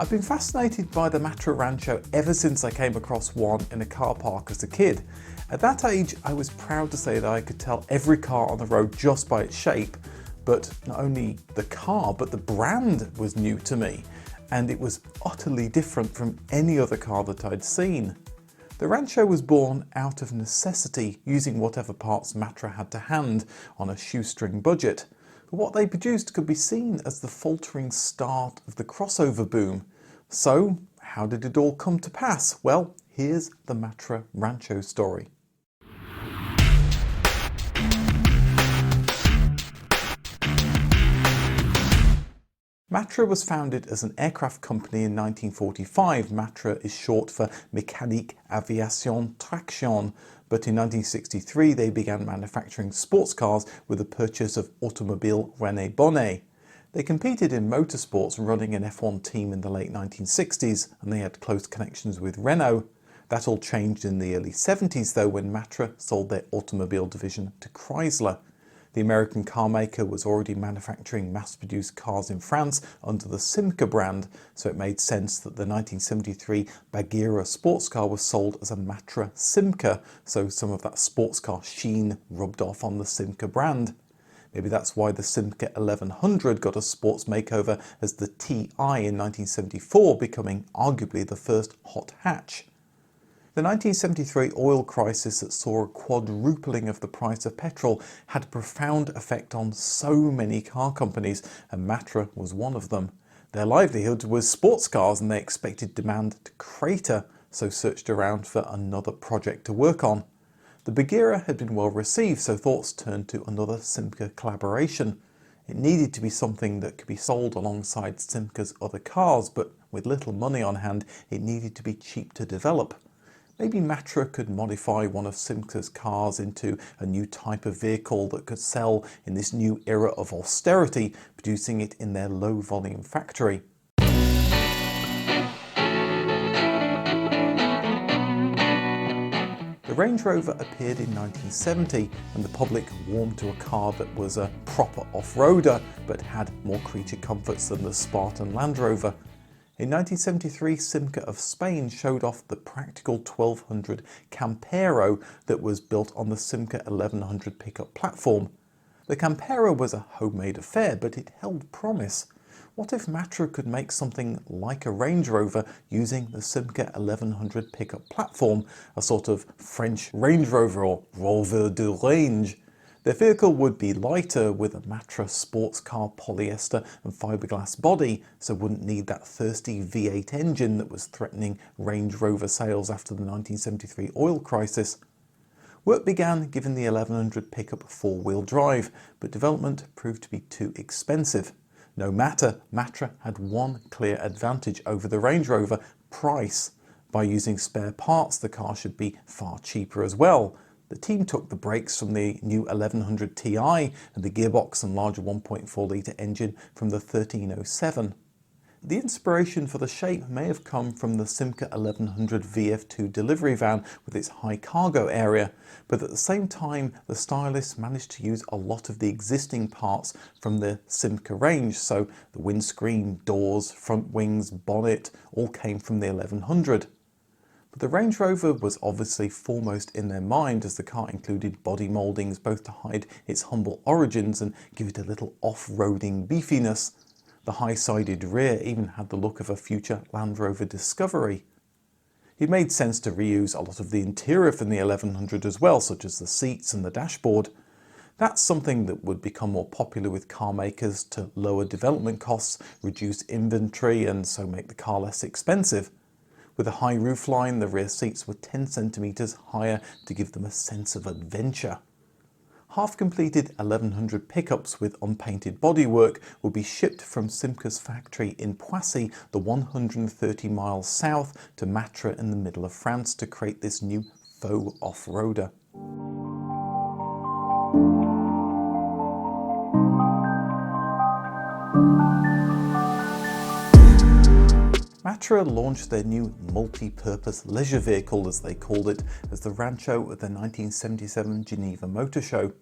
I've been fascinated by the Matra Rancho ever since I came across one in a car park as a kid. At that age, I was proud to say that I could tell every car on the road just by its shape, but not only the car, but the brand was new to me, and it was utterly different from any other car that I'd seen. The Rancho was born out of necessity, using whatever parts Matra had to hand on a shoestring budget. But what they produced could be seen as the faltering start of the crossover boom. So, how did it all come to pass? Well, here's the Matra Rancho story. Matra was founded as an aircraft company in 1945. Matra is short for Mécanique Aviation Traction, but in 1963 they began manufacturing sports cars with the purchase of Automobile René Bonnet. They competed in motorsports, running an F1 team in the late 1960s, and they had close connections with Renault. That all changed in the early 70s though, when Matra sold their automobile division to Chrysler. The American car maker was already manufacturing mass-produced cars in France under the Simca brand, so it made sense that the 1973 Bagheera sports car was sold as a Matra Simca, so some of that sports car sheen rubbed off on the Simca brand. Maybe that's why the Simca 1100 got a sports makeover as the TI in 1974, becoming arguably the first hot hatch. The 1973 oil crisis that saw a quadrupling of the price of petrol had a profound effect on so many car companies, and Matra was one of them. Their livelihood was sports cars and they expected demand to crater, so searched around for another project to work on. The Bagheera had been well received, so thoughts turned to another Simca collaboration. It needed to be something that could be sold alongside Simca's other cars, but with little money on hand, it needed to be cheap to develop. Maybe Matra could modify one of Simca's cars into a new type of vehicle that could sell in this new era of austerity, producing it in their low-volume factory. The Range Rover appeared in 1970, and the public warmed to a car that was a proper off-roader, but had more creature comforts than the Spartan Land Rover. In 1973, Simca of Spain showed off the practical 1200 Campero that was built on the Simca 1100 pickup platform. The Campero was a homemade affair, but it held promise. What if Matra could make something like a Range Rover using the Simca 1100 pickup platform, a sort of French Range Rover or Rover de Range? Their vehicle would be lighter, with a Matra sports car polyester and fiberglass body, so wouldn't need that thirsty V8 engine that was threatening Range Rover sales after the 1973 oil crisis. Work began giving the 1100 pickup four-wheel drive, but development proved to be too expensive. No matter, Matra had one clear advantage over the Range Rover: price. By using spare parts, the car should be far cheaper as well. The team took the brakes from the new 1100 Ti and the gearbox and larger 1.4 litre engine from the 1307. The inspiration for the shape may have come from the Simca 1100 VF2 delivery van with its high cargo area, but at the same time the stylists managed to use a lot of the existing parts from the Simca range, so the windscreen, doors, front wings, bonnet all came from the 1100. The Range Rover was obviously foremost in their mind, as the car included body mouldings both to hide its humble origins and give it a little off-roading beefiness. The high-sided rear even had the look of a future Land Rover Discovery. It made sense to reuse a lot of the interior from the 1100 as well, such as the seats and the dashboard. That's something that would become more popular with car makers to lower development costs, reduce inventory, and so make the car less expensive. With a high roofline, the rear seats were 10 centimeters higher to give them a sense of adventure. Half-completed 1100 pickups with unpainted bodywork will be shipped from Simca's factory in Poissy, the 130 miles south, to Matra in the middle of France to create this new faux off-roader. Matra launched their new multi-purpose leisure vehicle, as they called it, as the Rancho at the 1977 Geneva Motor Show.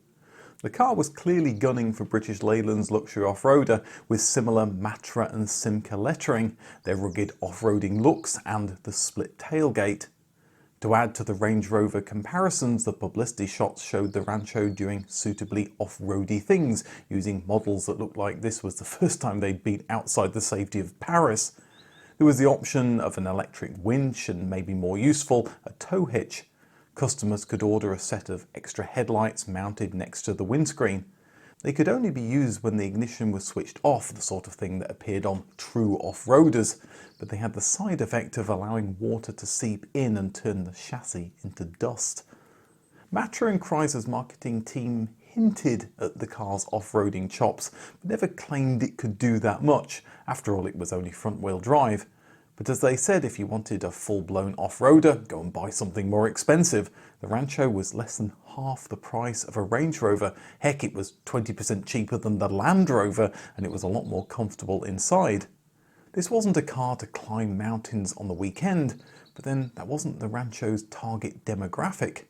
The car was clearly gunning for British Leyland's luxury off-roader with similar Matra and Simca lettering, their rugged off-roading looks and the split tailgate. To add to the Range Rover comparisons, the publicity shots showed the Rancho doing suitably off-roady things, using models that looked like this was the first time they'd been outside the safety of Paris. There was the option of an electric winch and, maybe more useful, a tow hitch. Customers could order a set of extra headlights mounted next to the windscreen. They could only be used when the ignition was switched off, the sort of thing that appeared on true off-roaders, but they had the side effect of allowing water to seep in and turn the chassis into dust. Matra and Chrysler's marketing team hinted at the car's off-roading chops, but never claimed it could do that much. After all, it was only front-wheel drive. But as they said, if you wanted a full-blown off-roader, go and buy something more expensive. The Rancho was less than half the price of a Range Rover. Heck, it was 20% cheaper than the Land Rover, and it was a lot more comfortable inside. This wasn't a car to climb mountains on the weekend, but then that wasn't the Rancho's target demographic.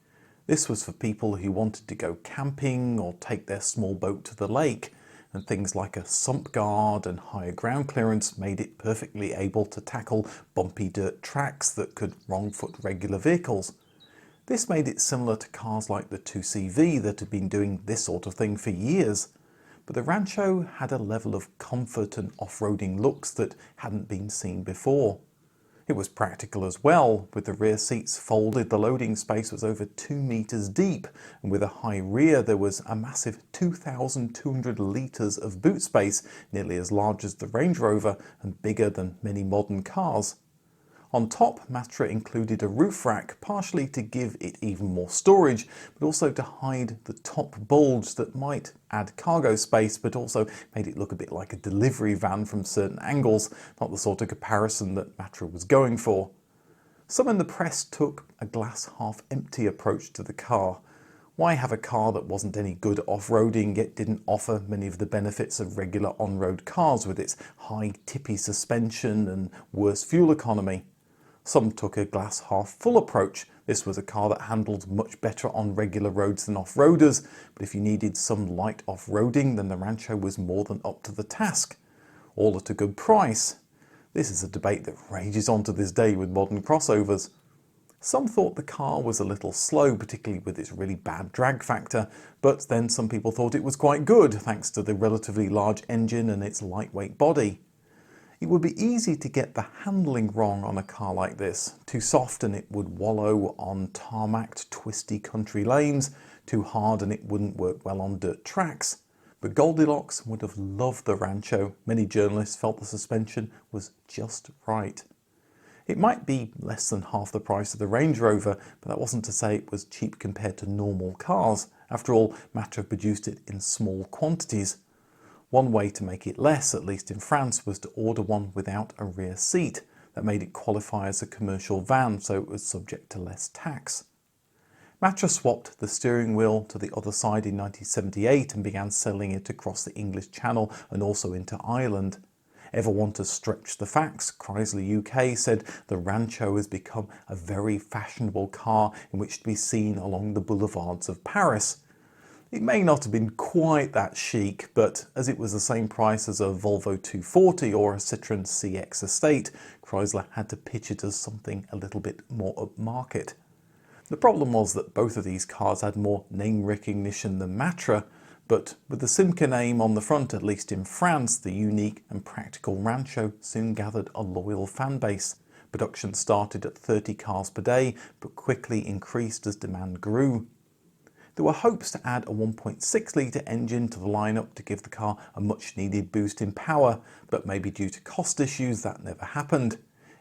This was for people who wanted to go camping or take their small boat to the lake, and things like a sump guard and higher ground clearance made it perfectly able to tackle bumpy dirt tracks that could wrong-foot regular vehicles. This made it similar to cars like the 2CV that had been doing this sort of thing for years. But the Rancho had a level of comfort and off-roading looks that hadn't been seen before. It was practical as well. With the rear seats folded, the loading space was over 2 meters deep, and with a high rear there was a massive 2,200 litres of boot space, nearly as large as the Range Rover and bigger than many modern cars. On top, Matra included a roof rack, partially to give it even more storage, but also to hide the top bulge that might add cargo space, but also made it look a bit like a delivery van from certain angles, not the sort of comparison that Matra was going for. Some in the press took a glass half empty approach to the car. Why have a car that wasn't any good off-roading yet didn't offer many of the benefits of regular on-road cars with its high tippy suspension and worse fuel economy? Some took a glass half full approach. This was a car that handled much better on regular roads than off-roaders, but if you needed some light off-roading, then the Rancho was more than up to the task. All at a good price. This is a debate that rages on to this day with modern crossovers. Some thought the car was a little slow, particularly with its really bad drag factor, but then some people thought it was quite good, thanks to the relatively large engine and its lightweight body. It would be easy to get the handling wrong on a car like this. Too soft and it would wallow on tarmacked, twisty country lanes. Too hard and it wouldn't work well on dirt tracks. But Goldilocks would have loved the Rancho. Many journalists felt the suspension was just right. It might be less than half the price of the Range Rover, but that wasn't to say it was cheap compared to normal cars. After all, Matra produced it in small quantities. One way to make it less, at least in France, was to order one without a rear seat. That made it qualify as a commercial van, so it was subject to less tax. Matra swapped the steering wheel to the other side in 1978 and began selling it across the English Channel and also into Ireland. Ever want to stretch the facts? Chrysler UK said the Rancho has become a very fashionable car in which to be seen along the boulevards of Paris. It may not have been quite that chic, but as it was the same price as a Volvo 240 or a Citroën CX Estate, Chrysler had to pitch it as something a little bit more upmarket. The problem was that both of these cars had more name recognition than Matra, but with the Simca name on the front, at least in France, the unique and practical Rancho soon gathered a loyal fan base. Production started at 30 cars per day, but quickly increased as demand grew. There were hopes to add a 1.6 litre engine to the lineup to give the car a much needed boost in power, but maybe due to cost issues that never happened.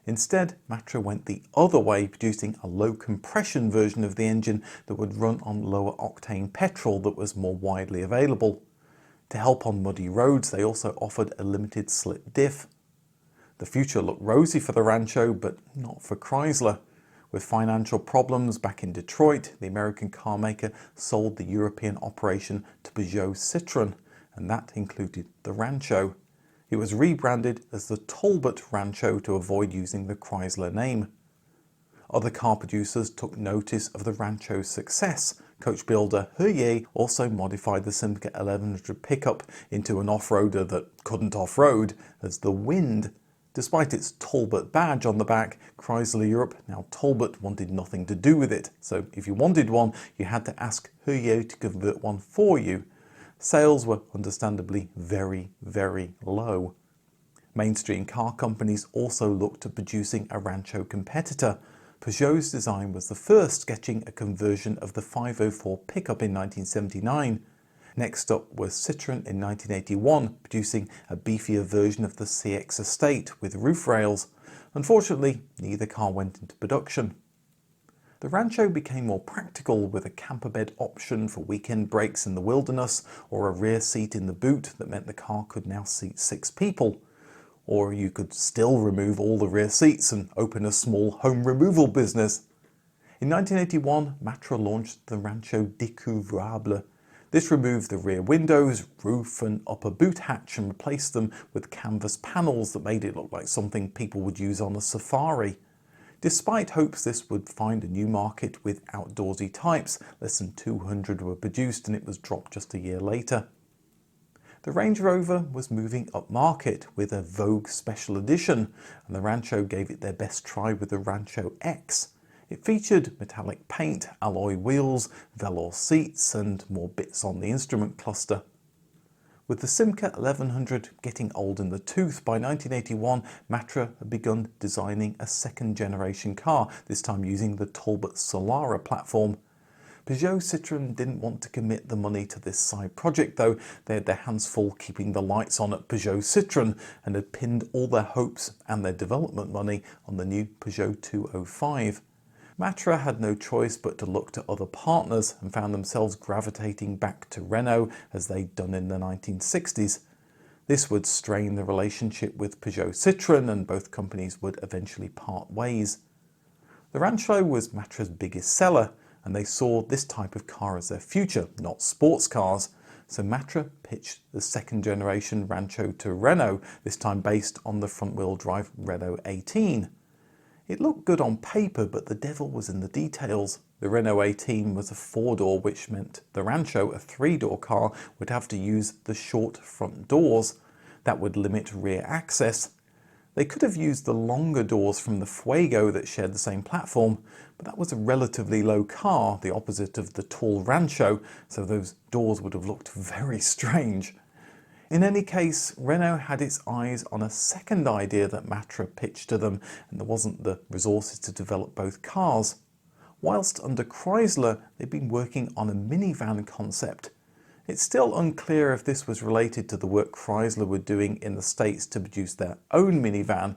Instead, Matra went the other way, producing a low compression version of the engine that would run on lower octane petrol that was more widely available. To help on muddy roads, they also offered a limited slip diff. The future looked rosy for the Rancho, but not for Chrysler. With financial problems back in Detroit, the American car maker sold the European operation to Peugeot Citroën, and that included the Rancho. It was rebranded as the Talbot Rancho to avoid using the Chrysler name. Other car producers took notice of the Rancho's success. Coach builder Huye also modified the Simca 1100 pickup into an off-roader that couldn't off-road as the Wind. Despite its Talbot badge on the back, Chrysler Europe, now Talbot, wanted nothing to do with it. So if you wanted one, you had to ask Huye to convert one for you. Sales were understandably very, very low. Mainstream car companies also looked at producing a Rancho competitor. Peugeot's design was the first, sketching a conversion of the 504 pickup in 1979. Next up was Citroën in 1981, producing a beefier version of the CX Estate with roof rails. Unfortunately, neither car went into production. The Rancho became more practical with a camper bed option for weekend breaks in the wilderness, or a rear seat in the boot that meant the car could now seat 6 people. Or you could still remove all the rear seats and open a small home removal business. In 1981, Matra launched the Rancho Découvrable. This removed the rear windows, roof and upper boot hatch and replaced them with canvas panels that made it look like something people would use on a safari. Despite hopes this would find a new market with outdoorsy types, less than 200 were produced and it was dropped just a year later. The Range Rover was moving upmarket with a Vogue Special Edition, and the Rancho gave it their best try with the Rancho X. It featured metallic paint, alloy wheels, velour seats and more bits on the instrument cluster. With the Simca 1100 getting old in the tooth, by 1981 Matra had begun designing a second-generation car, this time using the Talbot Solara platform. Peugeot Citroën didn't want to commit the money to this side project though. They had their hands full keeping the lights on at Peugeot Citroën and had pinned all their hopes and their development money on the new Peugeot 205. Matra had no choice but to look to other partners and found themselves gravitating back to Renault as they'd done in the 1960s. This would strain the relationship with Peugeot Citroën and both companies would eventually part ways. The Rancho was Matra's biggest seller, and they saw this type of car as their future, not sports cars. So Matra pitched the second generation Rancho to Renault, this time based on the front-wheel drive Renault 18. It looked good on paper, but the devil was in the details. The Renault 18 was a 4-door, which meant the Rancho, a 3-door car, would have to use the short front doors. That would limit rear access. They could have used the longer doors from the Fuego that shared the same platform, but that was a relatively low car, the opposite of the tall Rancho, so those doors would have looked very strange. In any case, Renault had its eyes on a second idea that Matra pitched to them, and there wasn't the resources to develop both cars. Whilst under Chrysler, they'd been working on a minivan concept. It's still unclear if this was related to the work Chrysler were doing in the States to produce their own minivan.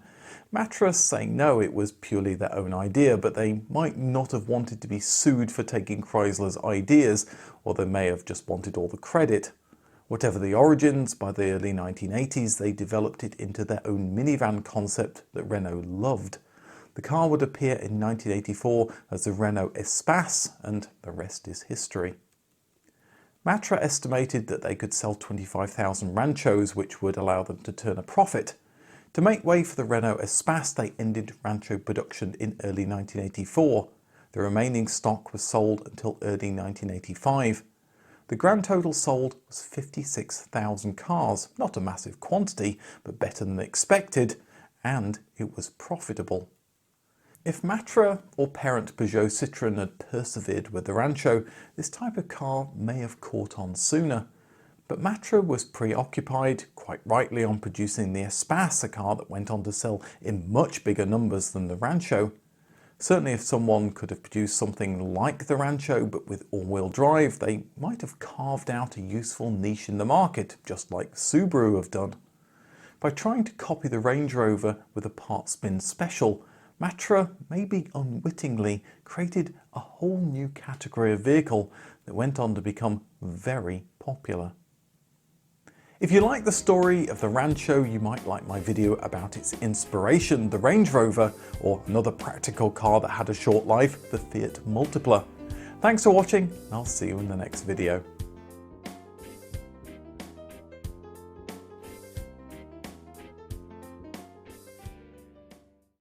Matra saying no, it was purely their own idea, but they might not have wanted to be sued for taking Chrysler's ideas, or they may have just wanted all the credit. Whatever the origins, by the early 1980s they developed it into their own minivan concept that Renault loved. The car would appear in 1984 as the Renault Espace, and the rest is history. Matra estimated that they could sell 25,000 Ranchos, which would allow them to turn a profit. To make way for the Renault Espace, they ended Rancho production in early 1984. The remaining stock was sold until early 1985. The grand total sold was 56,000 cars, not a massive quantity, but better than expected, and it was profitable. If Matra or parent Peugeot Citroën had persevered with the Rancho, this type of car may have caught on sooner. But Matra was preoccupied, quite rightly, on producing the Espace, a car that went on to sell in much bigger numbers than the Rancho. Certainly if someone could have produced something like the Rancho but with all-wheel drive, they might have carved out a useful niche in the market, just like Subaru have done. By trying to copy the Range Rover with a part spin special, Matra, maybe unwittingly, created a whole new category of vehicle that went on to become very popular. If you like the story of the Rancho, you might like my video about its inspiration, the Range Rover, or another practical car that had a short life, the Fiat Multipla. Thanks for watching, and I'll see you in the next video.